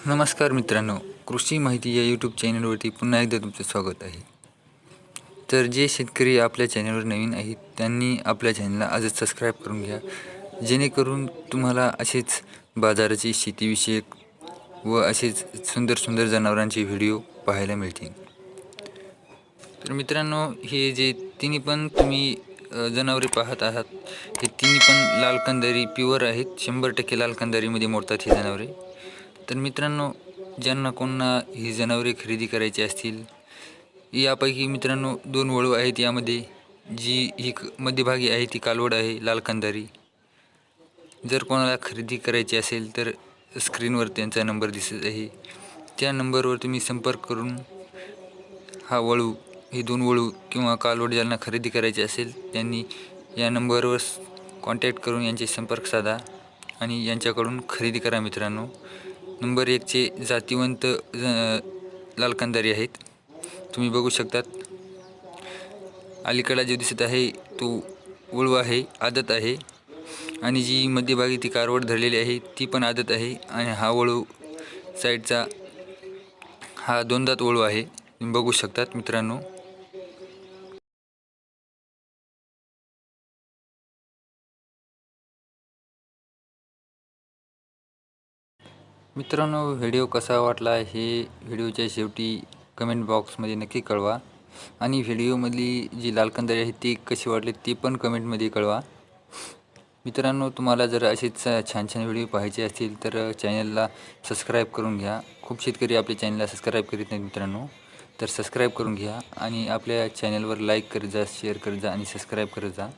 नमस्कार मित्रांनो, कृषी माहिती या यूट्यूब चॅनलवरती पुन्हा एकदा तुमचं स्वागत आहे. तर जे शेतकरी आपल्या चॅनलवर नवीन आहेत त्यांनी आपल्या चॅनलला आजच सबस्क्राईब करून घ्या, जेणेकरून तुम्हाला असेच बाजाराची शेतीविषयक व असेच सुंदर सुंदर जनावरांचे व्हिडिओ पाहायला मिळतील. तर मित्रांनो, हे जे तिन्ही पण तुम्ही जनावरे पाहत आहात, हे तिन्ही पण लाल कंदारी प्युअर आहेत. 100% लाल कंदारीमध्ये मोडतात ही जनावरे. तर मित्रांनो, ज्यांना कोणाला ही जनावरे खरेदी करायची असतील, यापैकी मित्रांनो 2 वळू आहेत. यामध्ये जी ही मध्यभागी आहे ती कालवड आहे लाल कंदारी. जर कोणाला खरेदी करायची असेल तर स्क्रीनवर त्यांचा नंबर दिसत आहे, त्या नंबरवर तुम्ही संपर्क करून हा वळू, हे 2 वळू किंवा कालवड ज्यांना खरेदी करायची असेल त्यांनी या नंबरवर कॉन्टॅक्ट करून यांचे संपर्क साधा आणि यांच्याकडून खरेदी करा. मित्रांनो, नंबर 1चे जातिवंत लाल कंदारी आहेत. तुम्ही बघू शकतात, अलीकडा जो दिसत आहे तो वळू आहे, आदत आहे. आणि जी मध्यभागी ती कारवड धरलेली आहे ती पण आदत आहे. आणि हा वळू साईडचा हा 2 दात वळू आहे. तुम्ही बघू शकतात मित्रांनो. मित्रांनो, व्हिडिओ कसा वाटला हे व्हिडिओच्या शेवटी कमेंट बॉक्समध्ये नक्की कळवा. आणि व्हिडिओमधली जी लाल कंदारी आहे ती कशी वाटली ती पण कमेंटमध्ये कळवा. मित्रांनो, तुम्हाला जर असेच छान छान व्हिडिओ पाहायचे असतील तर चॅनलला सबस्क्राईब करून घ्या. खूप शेतकरी आपल्या चॅनलला सबस्क्राईब करीत नाहीत मित्रांनो, तर सबस्क्राईब करून घ्या आणि आपल्या चॅनलवर लाईक करत जा, शेअर करत जा आणि सबस्क्राईब करत जा.